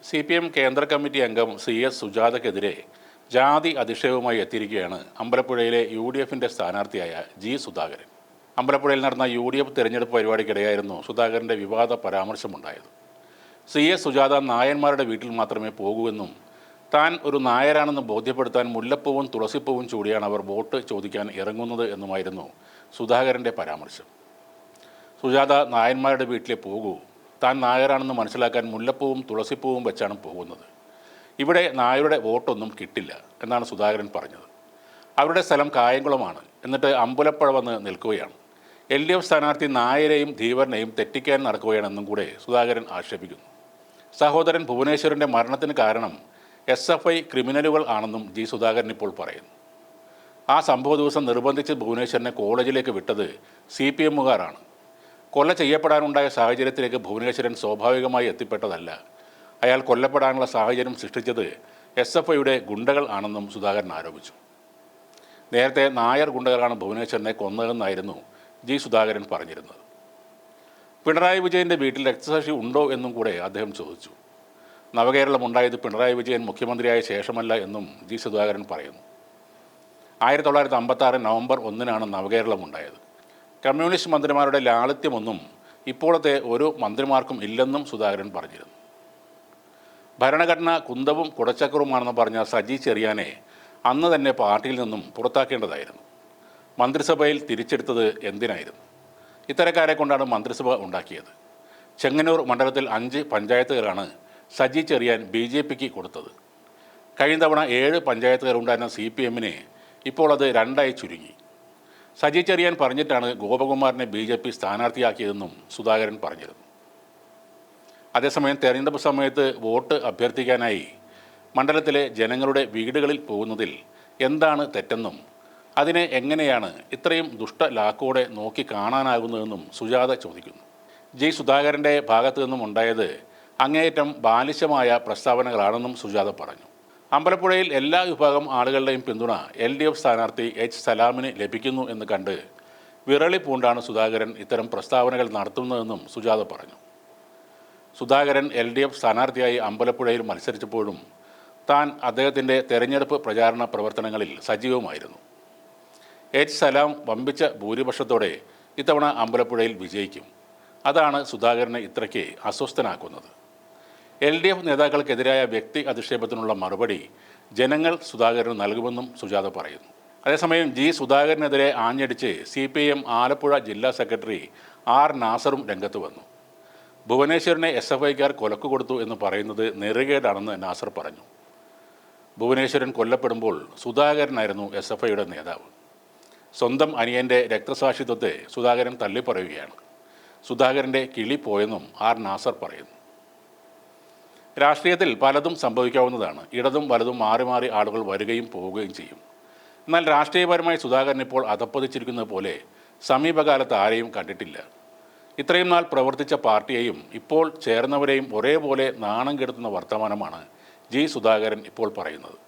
CPM കേന്ദ്ര committee അംഗം CS സുജാതയ്ക്കെതിരെ ജാതി അധിക്ഷേപവുമായി എത്തിയിരിക്കുകയാണ് അമ്പലപ്പുഴയിലെ UDFിൻ്റെ സ്ഥാനാർത്ഥിയായ G സുധാകരൻ. അമ്പലപ്പുഴയിൽ നടന്ന UDF തെരഞ്ഞെടുപ്പ് പരിപാടിക്കിടെയായിരുന്നു സുധാകരൻ്റെ വിവാദ പരാമർശമുണ്ടായത്. CS സുജാത നായന്മാരുടെ വീട്ടിൽ മാത്രമേ പോകൂവെന്നും താൻ ഒരു നായരാണെന്ന് ബോധ്യപ്പെടുത്താൻ മുല്ലപ്പൂവും തുളസിപ്പൂവും ചൂടിയാണ് അവർ വോട്ട് ചോദിക്കാൻ ഇറങ്ങുന്നത് എന്നുമായിരുന്നു സുധാകരൻ്റെ പരാമർശം. സുജാത നായന്മാരുടെ വീട്ടിലെ പോകൂ, താൻ നായരാണെന്ന് മനസ്സിലാക്കാൻ മുല്ലപ്പൂവും തുളസിപ്പൂവും വെച്ചാണ് പോകുന്നത്. ഇവിടെ നായരുടെ വോട്ടൊന്നും കിട്ടില്ല എന്നാണ് സുധാകരൻ പറഞ്ഞത്. അവരുടെ സ്ഥലം കായംകുളമാണ്, എന്നിട്ട് അമ്പലപ്പുഴ വന്ന് നിൽക്കുകയാണ്. LDF സ്ഥാനാർത്ഥി നായരെയും ധീവരനെയും തെറ്റിക്കാൻ നടക്കുകയാണെന്നും കൂടെ സുധാകരൻ ആക്ഷേപിക്കുന്നു. സഹോദരൻ ഭുവനേശ്വരൻ്റെ മരണത്തിന് കാരണം SFI ക്രിമിനലുകൾ ആണെന്നും G സുധാകരൻ ഇപ്പോൾ പറയുന്നു. ആ സംഭവ ദിവസം നിർബന്ധിച്ച് ഭുവനേശ്വരനെ കോളേജിലേക്ക് വിട്ടത് CPMകാരാണ്. കൊല ചെയ്യപ്പെടാനുണ്ടായ സാഹചര്യത്തിലേക്ക് ഭുവനേശ്വരൻ സ്വാഭാവികമായി എത്തിപ്പെട്ടതല്ല. അയാൾ കൊല്ലപ്പെടാനുള്ള സാഹചര്യം സൃഷ്ടിച്ചത് SFIയുടെ ഗുണ്ടകൾ ആണെന്നും സുധാകരൻ ആരോപിച്ചു. നേരത്തെ നായർ ഗുണ്ടകളാണ് ഭുവനേശ്വരനെ കൊന്നതെന്നായിരുന്നു G സുധാകരൻ പറഞ്ഞിരുന്നത്. പിണറായി വിജയൻ്റെ വീട്ടിൽ രക്തസാക്ഷി ഉണ്ടോ എന്നും കൂടെ അദ്ദേഹം ചോദിച്ചു. നവകേരളം ഉണ്ടായത് പിണറായി വിജയൻ മുഖ്യമന്ത്രിയായ ശേഷമല്ല എന്നും G സുധാകരൻ പറയുന്നു. 1956 നവംബർ 1-നാണ് നവകേരളം ഉണ്ടായത്. കമ്മ്യൂണിസ്റ്റ് മന്ത്രിമാരുടെ ലാളിത്യമൊന്നും ഇപ്പോഴത്തെ ഒരു മന്ത്രിമാർക്കും ഇല്ലെന്നും സുധാകരൻ പറഞ്ഞിരുന്നു. ഭരണഘടന കുന്തവും കുടച്ചക്രവുമാണെന്ന് പറഞ്ഞ സജി ചെറിയാനെ അന്ന് തന്നെ പാർട്ടിയിൽ നിന്നും പുറത്താക്കേണ്ടതായിരുന്നു. മന്ത്രിസഭയിൽ തിരിച്ചെടുത്തത് എന്തിനായിരുന്നു? ഇത്തരക്കാരെ കൊണ്ടാണ് മന്ത്രിസഭ ഉണ്ടാക്കിയത്. ചെങ്ങന്നൂർ മണ്ഡലത്തിൽ 5 പഞ്ചായത്തുകളാണ് സജി ചെറിയാൻ BJPക്ക് കൊടുത്തത്. കഴിഞ്ഞ തവണ 7 പഞ്ചായത്തുകൾ ഉണ്ടായിരുന്ന CPMനെ ഇപ്പോൾ അത് 2ആയി ചുരുങ്ങി. സജി ചെറിയാൻ പറഞ്ഞിട്ടാണ് ഗോപകുമാറിനെ BJP സ്ഥാനാർത്ഥിയാക്കിയതെന്നും സുധാകരൻ പറഞ്ഞിരുന്നു. അതേസമയം തെരഞ്ഞെടുപ്പ് സമയത്ത് വോട്ട് അഭ്യർത്ഥിക്കാനായി മണ്ഡലത്തിലെ ജനങ്ങളുടെ വീടുകളിൽ പോകുന്നതിൽ എന്താണ് തെറ്റെന്നും അതിനെ എങ്ങനെയാണ് ഇത്രയും ദുഷ്ടലാക്കോടെ നോക്കി കാണാനാകുന്നതെന്നും സുജാത ചോദിക്കുന്നു. G സുധാകരൻ്റെ ഭാഗത്തു നിന്നും ഉണ്ടായത് അങ്ങേയറ്റം ബാലിശമായ പ്രസ്താവനകളാണെന്നും സുജാത പറഞ്ഞു. അമ്പലപ്പുഴയിൽ എല്ലാ വിഭാഗം ആളുകളുടെയും പിന്തുണ LDF സ്ഥാനാർത്ഥി H സലാമിന് ലഭിക്കുന്നു എന്ന് കണ്ട് വിറളി പൂണ്ടാണ് സുധാകരൻ ഇത്തരം പ്രസ്താവനകൾ നടത്തുന്നതെന്നും സുജാത പറഞ്ഞു. സുധാകരൻ LDF സ്ഥാനാർത്ഥിയായി അമ്പലപ്പുഴയിൽ മത്സരിച്ചപ്പോഴും താൻ അദ്ദേഹത്തിൻ്റെ തെരഞ്ഞെടുപ്പ് പ്രചാരണ പ്രവർത്തനങ്ങളിൽ സജീവമായിരുന്നു. H സലാം വമ്പിച്ച ഭൂരിപക്ഷത്തോടെ ഇത്തവണ അമ്പലപ്പുഴയിൽ വിജയിക്കും. അതാണ് സുധാകരനെ ഇത്രയ്ക്ക് അസ്വസ്ഥനാക്കുന്നത്. LDF നേതാക്കൾക്കെതിരായ വ്യക്തി അധിക്ഷേപത്തിനുള്ള മറുപടി ജനങ്ങൾ സുധാകരന് നൽകുമെന്നും സുജാത പറയുന്നു. അതേസമയം G സുധാകരനെതിരെ ആഞ്ഞടിച്ച് CPM ആലപ്പുഴ ജില്ലാ സെക്രട്ടറി R നാസറും രംഗത്ത് വന്നു. ഭുവനേശ്വരനെ SFIക്കാർ കൊലക്ക് കൊടുത്തു എന്ന് പറയുന്നത് നെറുകേടാണെന്ന് നാസർ പറഞ്ഞു. ഭുവനേശ്വരൻ കൊല്ലപ്പെടുമ്പോൾ സുധാകരനായിരുന്നു SFIയുടെ നേതാവ്. സ്വന്തം അനിയൻ്റെ രക്തസാക്ഷിത്വത്തെ സുധാകരൻ തള്ളിപ്പറയുകയാണ്. സുധാകരൻ്റെ കിളി പോയെന്നും R നാസർ പറയുന്നു. രാഷ്ട്രീയത്തിൽ പലതും സംഭവിക്കാവുന്നതാണ്. ഇടതും വലതും മാറി മാറി ആളുകൾ വരികയും പോവുകയും ചെയ്യും. എന്നാൽ രാഷ്ട്രീയപരമായി സുധാകരൻ ഇപ്പോൾ അധപ്പതിച്ചിരിക്കുന്നത് പോലെ സമീപകാലത്ത് ആരെയും കണ്ടിട്ടില്ല. ഇത്രയും നാൾ പ്രവർത്തിച്ച പാർട്ടിയെയും ഇപ്പോൾ ചേർന്നവരെയും ഒരേപോലെ നാണം കെടുത്തുന്ന വർത്തമാനമാണ് G സുധാകരൻ ഇപ്പോൾ പറയുന്നത്.